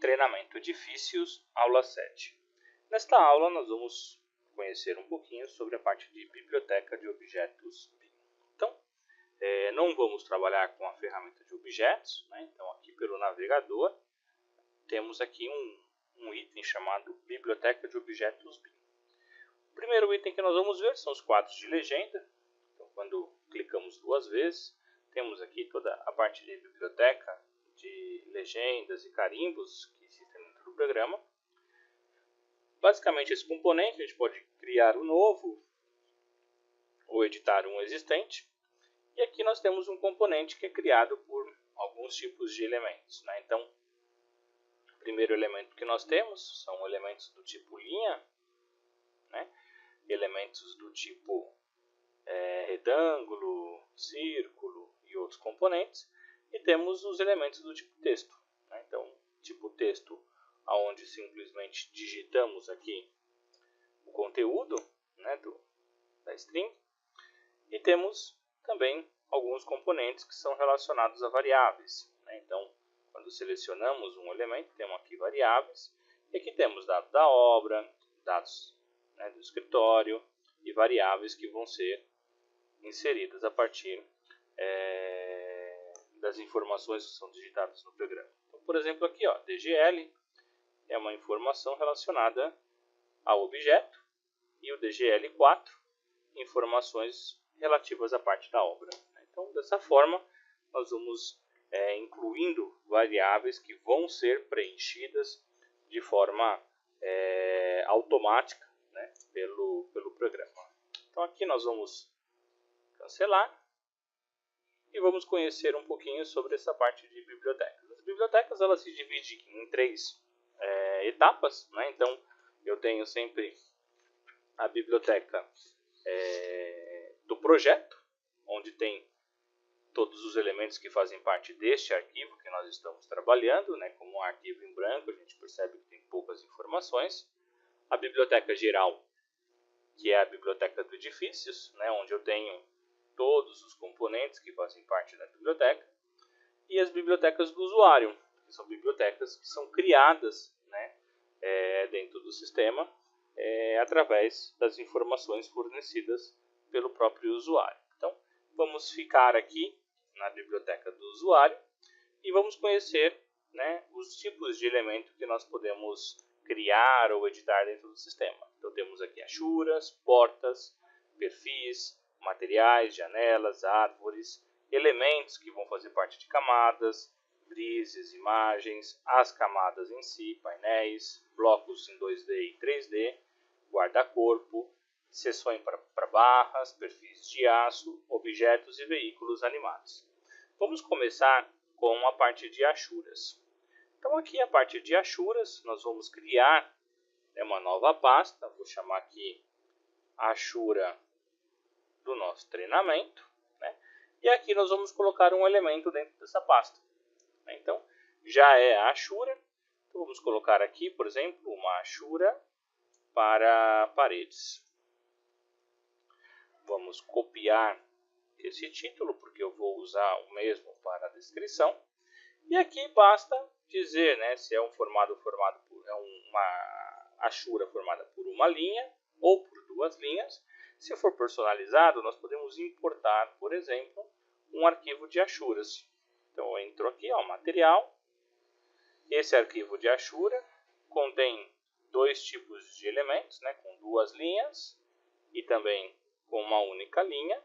Treinamento Edifícios, aula 7. Nesta aula nós vamos conhecer um pouquinho sobre a parte de biblioteca de objetos BIM. Então, não vamos trabalhar com a ferramenta de objetos, né? Então aqui pelo navegador temos aqui um item chamado biblioteca de objetos BIM. O primeiro item que nós vamos ver são os quadros de legenda. Então quando clicamos duas vezes, temos aqui toda a parte de biblioteca de legendas e carimbos que existem dentro do programa. Basicamente esse componente a gente pode criar um novo ou editar um existente. E aqui nós temos um componente que é criado por alguns tipos de elementos, né? Então, o primeiro elemento que nós temos são elementos do tipo linha, né? Elementos do tipo retângulo, círculo e outros componentes. E temos os elementos do tipo texto, né? Então, tipo texto, onde simplesmente digitamos aqui o conteúdo, né, da string. E temos também alguns componentes que são relacionados a variáveis, né? Então, quando selecionamos um elemento, temos aqui variáveis. E aqui temos dados da obra, dados, né, do escritório e variáveis que vão ser inseridas a partir das informações que são digitadas no programa. Então, por exemplo, aqui, ó, DGL é uma informação relacionada ao objeto e o DGL4, informações relativas à parte da obra. Então, dessa forma, nós vamos incluindo variáveis que vão ser preenchidas de forma automática, né, pelo programa. Então, aqui nós vamos cancelar e vamos conhecer um pouquinho sobre essa parte de bibliotecas. As bibliotecas elas se dividem em três etapas, né? Então, eu tenho sempre a biblioteca do projeto, onde tem todos os elementos que fazem parte deste arquivo que nós estamos trabalhando, né? Como um arquivo em branco, a gente percebe que tem poucas informações. A biblioteca geral, que é a biblioteca do edifícios, né? Onde eu tenho todos os componentes que fazem parte da biblioteca. E as bibliotecas do usuário, que são bibliotecas que são criadas, né, dentro do sistema, através das informações fornecidas pelo próprio usuário. Então, vamos ficar aqui na biblioteca do usuário e vamos conhecer, né, os tipos de elemento que nós podemos criar ou editar dentro do sistema. Então, temos aqui achuras, portas, perfis, materiais, janelas, árvores, elementos que vão fazer parte de camadas, frises, imagens, as camadas em si, painéis, blocos em 2D e 3D, guarda-corpo, seções para barras, perfis de aço, objetos e veículos animados. Vamos começar com a parte de achuras. Então aqui a parte de achuras, nós vamos criar uma nova pasta, vou chamar aqui achura do nosso treinamento, né? E aqui nós vamos colocar um elemento dentro dessa pasta. Então, já é a achura. Então, vamos colocar aqui, por exemplo, uma achura para paredes. Vamos copiar esse título, porque eu vou usar o mesmo para a descrição. E aqui basta dizer, né, se é uma achura formada por uma linha ou por duas linhas. Se for personalizado, nós podemos importar, por exemplo, um arquivo de achuras. Então, eu entro aqui, ó, material. Esse arquivo de achura contém dois tipos de elementos, né, com duas linhas e também com uma única linha.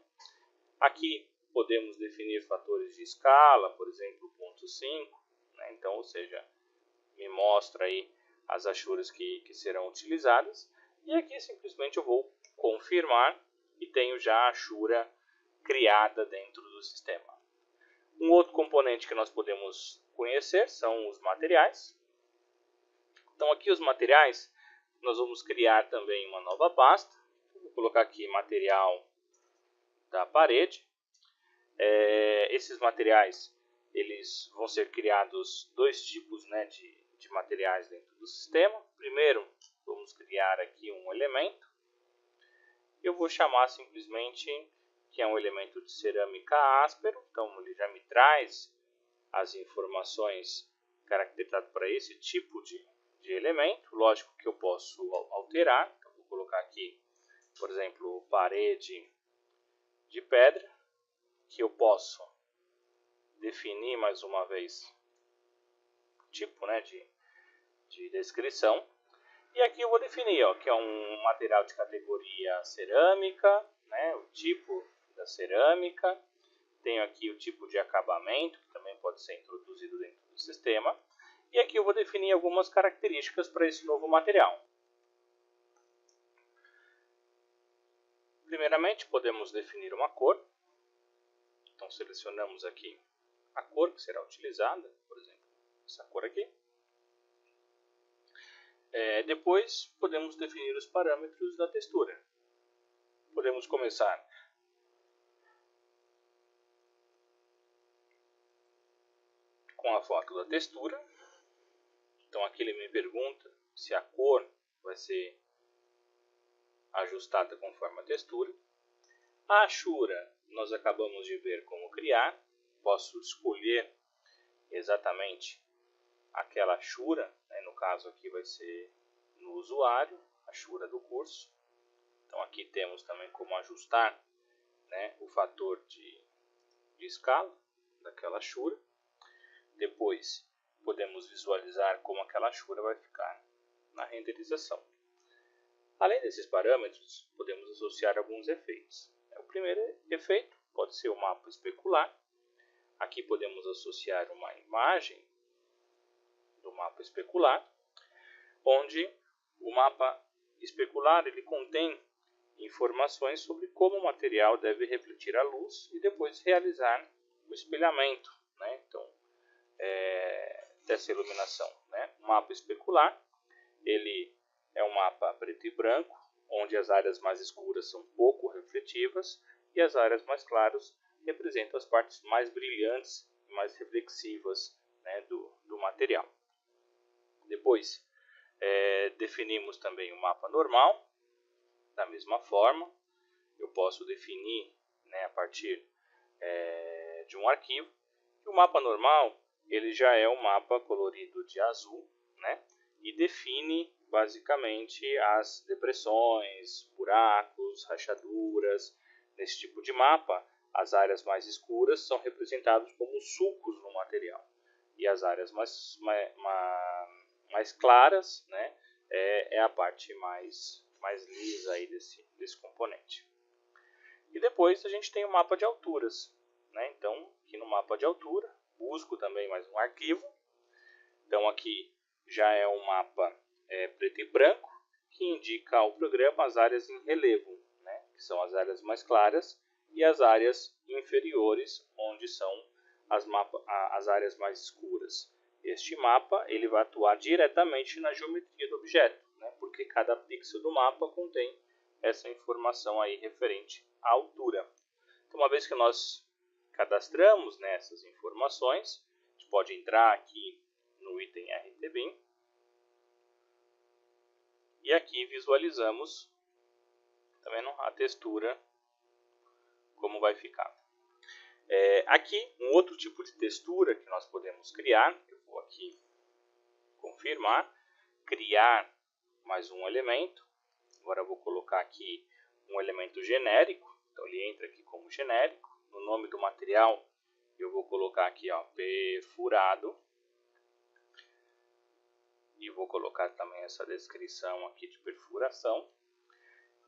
Aqui podemos definir fatores de escala, por exemplo, 0.5, né, então, ou seja, me mostra aí as achuras que serão utilizadas. E aqui simplesmente eu vou confirmar e tenho já a achura criada dentro do sistema. Um outro componente que nós podemos conhecer são os materiais. Então aqui os materiais, nós vamos criar também uma nova pasta. Vou colocar aqui material da parede. Esses materiais eles vão ser criados dois tipos, né, de materiais dentro do sistema. Primeiro, vamos criar aqui um elemento. Eu vou chamar simplesmente que é um elemento de cerâmica áspero. Então ele já me traz as informações caracterizado para esse tipo de elemento. Lógico que eu posso alterar. Então, vou colocar aqui, por exemplo, parede de pedra, que eu posso definir mais uma vez o tipo, né, de descrição. E aqui eu vou definir, ó, que é um material de categoria cerâmica, né, o tipo da cerâmica. Tenho aqui o tipo de acabamento, que também pode ser introduzido dentro do sistema. E aqui eu vou definir algumas características para esse novo material. Primeiramente, podemos definir uma cor. Então, selecionamos aqui a cor que será utilizada, por exemplo, essa cor aqui. Depois, podemos definir os parâmetros da textura. Podemos começar com a foto da textura. Então, aqui ele me pergunta se a cor vai ser ajustada conforme a textura. A hachura, nós acabamos de ver como criar. Posso escolher exatamente aquela hachura, né? No caso aqui vai ser no usuário, a hachura do curso. Então aqui temos também como ajustar, né, o fator de escala daquela hachura. Depois podemos visualizar como aquela hachura vai ficar na renderização. Além desses parâmetros, podemos associar alguns efeitos. O primeiro efeito pode ser o mapa especular. Aqui podemos associar uma imagem do mapa especular, onde o mapa especular ele contém informações sobre como o material deve refletir a luz e depois realizar o espelhamento, né? Então, dessa iluminação, né? O mapa especular ele é um mapa preto e branco, onde as áreas mais escuras são pouco refletivas e as áreas mais claras representam as partes mais brilhantes e mais reflexivas, né, do material. Depois, definimos também o mapa normal. Da mesma forma, eu posso definir, né, a partir de um arquivo. E o mapa normal ele já é um mapa colorido de azul, né, e define basicamente as depressões, buracos, rachaduras. Nesse tipo de mapa, as áreas mais escuras são representadas como sulcos no material. E as áreas mais claras, né, é a parte mais lisa aí desse componente. E depois a gente tem o mapa de alturas, né? Então, aqui no mapa de altura, busco também mais um arquivo. Então, aqui já é um mapa preto e branco, que indica ao programa as áreas em relevo, né? Que são as áreas mais claras, e as áreas inferiores, onde são as áreas mais escuras. Este mapa ele vai atuar diretamente na geometria do objeto, né? Porque cada pixel do mapa contém essa informação aí referente à altura. Então, uma vez que nós cadastramos, né, essas informações, a gente pode entrar aqui no item RTBIM e aqui visualizamos também a textura como vai ficar. Aqui um outro tipo de textura que nós podemos criar, eu vou aqui confirmar, criar mais um elemento. Agora eu vou colocar aqui um elemento genérico, então ele entra aqui como genérico. No nome do material eu vou colocar aqui, ó, perfurado. E vou colocar também essa descrição aqui de perfuração.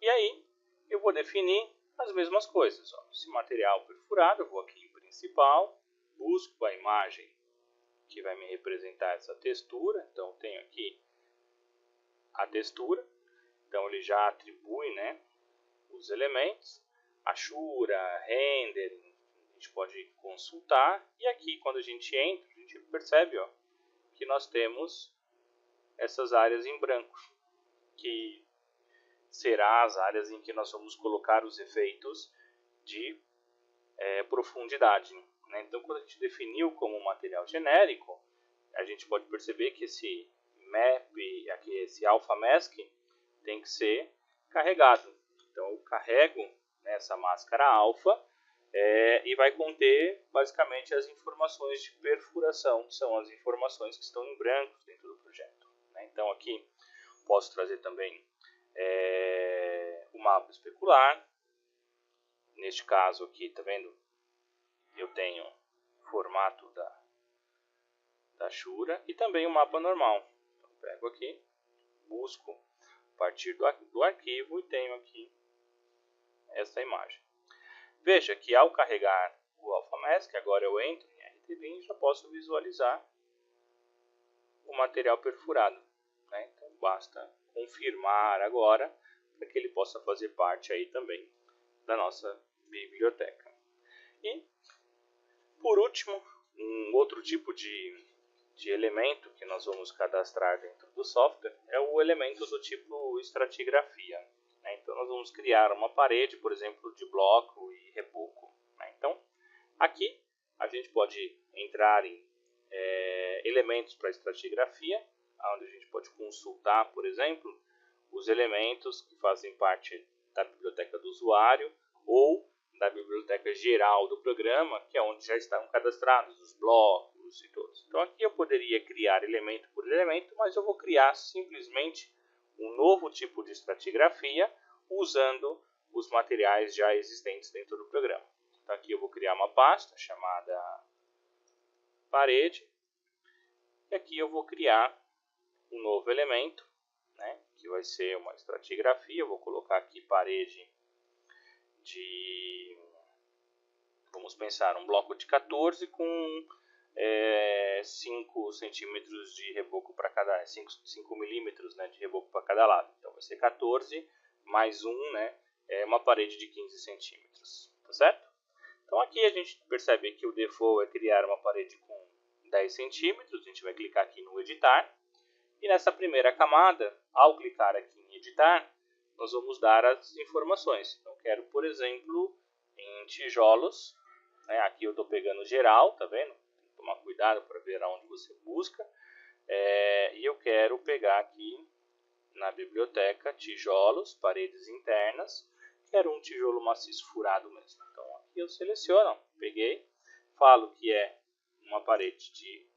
E aí eu vou definir as mesmas coisas. Ó. Esse material perfurado, eu vou aqui em principal, busco a imagem que vai me representar essa textura. Então tenho aqui a textura. Então ele já atribui, né, os elementos. Hachura, rendering, a gente pode consultar. E aqui quando a gente entra, a gente percebe, ó, que nós temos essas áreas em branco, que será as áreas em que nós vamos colocar os efeitos de profundidade, né? Então, quando a gente definiu como material genérico, a gente pode perceber que esse map, aqui, esse alpha mask, tem que ser carregado. Então, eu carrego essa máscara alfa e vai conter basicamente as informações de perfuração, que são as informações que estão em branco dentro do projeto, né? Então aqui posso trazer também o mapa especular. Neste caso aqui, tá vendo? Eu tenho o formato da Shura e também o mapa normal. Então, pego aqui, busco a partir do arquivo e tenho aqui essa imagem. Veja que ao carregar o AlphaMask, agora eu entro em RTBin e já posso visualizar o material perfurado, né? Então basta confirmar agora para que ele possa fazer parte aí também da nossa biblioteca. E por último, um outro tipo de elemento que nós vamos cadastrar dentro do software é o elemento do tipo estratigrafia, né? Então nós vamos criar uma parede, por exemplo, de bloco e reboco, né? Então aqui a gente pode entrar em elementos para estratigrafia, onde a gente pode consultar, por exemplo, os elementos que fazem parte da biblioteca do usuário ou da biblioteca geral do programa, que é onde já estão cadastrados os blocos e todos. Então aqui eu poderia criar elemento por elemento, mas eu vou criar simplesmente um novo tipo de estratigrafia usando os materiais já existentes dentro do programa. Então aqui eu vou criar uma pasta chamada parede, e aqui eu vou criar um novo elemento, né, que vai ser uma estratigrafia. Eu vou colocar aqui parede de, vamos pensar, um bloco de 14 com 5 centímetros de reboco para cada, 5 milímetros, né, de reboco para cada lado. Então vai ser 14 mais 1, né, uma parede de 15 centímetros, tá certo? Então aqui a gente percebe que o default é criar uma parede com 10 centímetros. A gente vai clicar aqui no editar. E nessa primeira camada, ao clicar aqui em editar, nós vamos dar as informações. Então quero, por exemplo, em tijolos, né? Aqui eu estou pegando geral, tá vendo? Tem que tomar cuidado para ver aonde você busca. E eu quero pegar aqui na biblioteca tijolos, paredes internas. Quero um tijolo maciço furado mesmo. Então aqui eu seleciono, peguei, falo que é uma parede de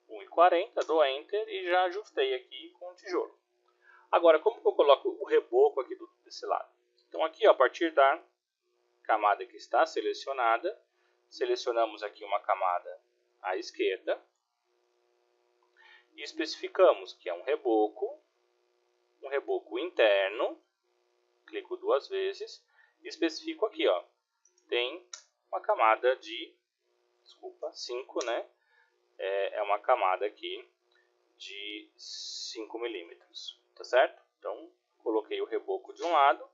1,40, dou Enter e já ajustei aqui com o tijolo. Agora, como que eu coloco o reboco aqui desse lado? Então aqui, ó, a partir da camada que está selecionada, selecionamos aqui uma camada à esquerda e especificamos que é um reboco interno. Clico 2 vezes e especifico aqui, ó, tem uma camada de, 5, né? É uma camada aqui de 5 milímetros, tá certo? Então, coloquei o reboco de um lado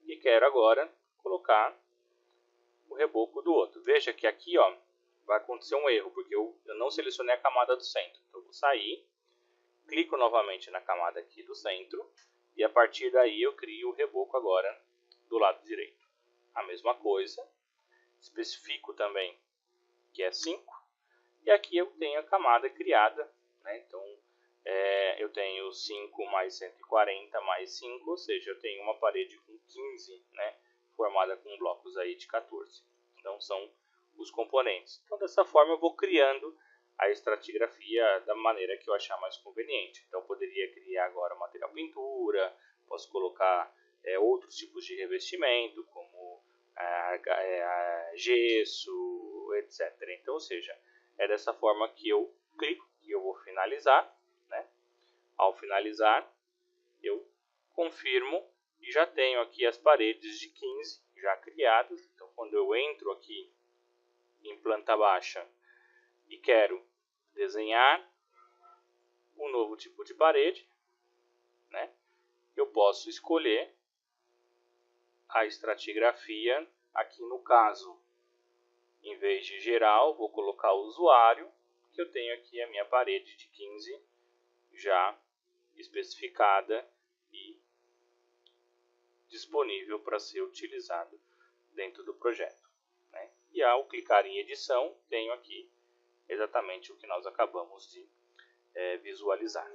e quero agora colocar o reboco do outro. Veja que aqui, ó, vai acontecer um erro, porque eu não selecionei a camada do centro. Então, eu vou sair, clico novamente na camada aqui do centro e a partir daí eu crio o reboco agora do lado direito. A mesma coisa, especifico também que é 5 e aqui eu tenho a camada criada, né? Então, eu tenho 5 mais 140 mais 5, ou seja, eu tenho uma parede com 15, né, formada com blocos aí de 14. Então são os componentes. Então dessa forma eu vou criando a estratigrafia da maneira que eu achar mais conveniente. Então eu poderia criar agora material pintura, posso colocar outros tipos de revestimento, como gesso, etc. Então, ou seja, é dessa forma que eu clico, que eu vou finalizar. Ao finalizar, eu confirmo e já tenho aqui as paredes de 15 já criadas. Então, quando eu entro aqui em planta baixa e quero desenhar um novo tipo de parede, né, eu posso escolher a estratigrafia. Aqui no caso, em vez de geral, vou colocar o usuário, que eu tenho aqui a minha parede de 15 já especificada e disponível para ser utilizado dentro do projeto, né? E ao clicar em edição, tenho aqui exatamente o que nós acabamos de visualizar.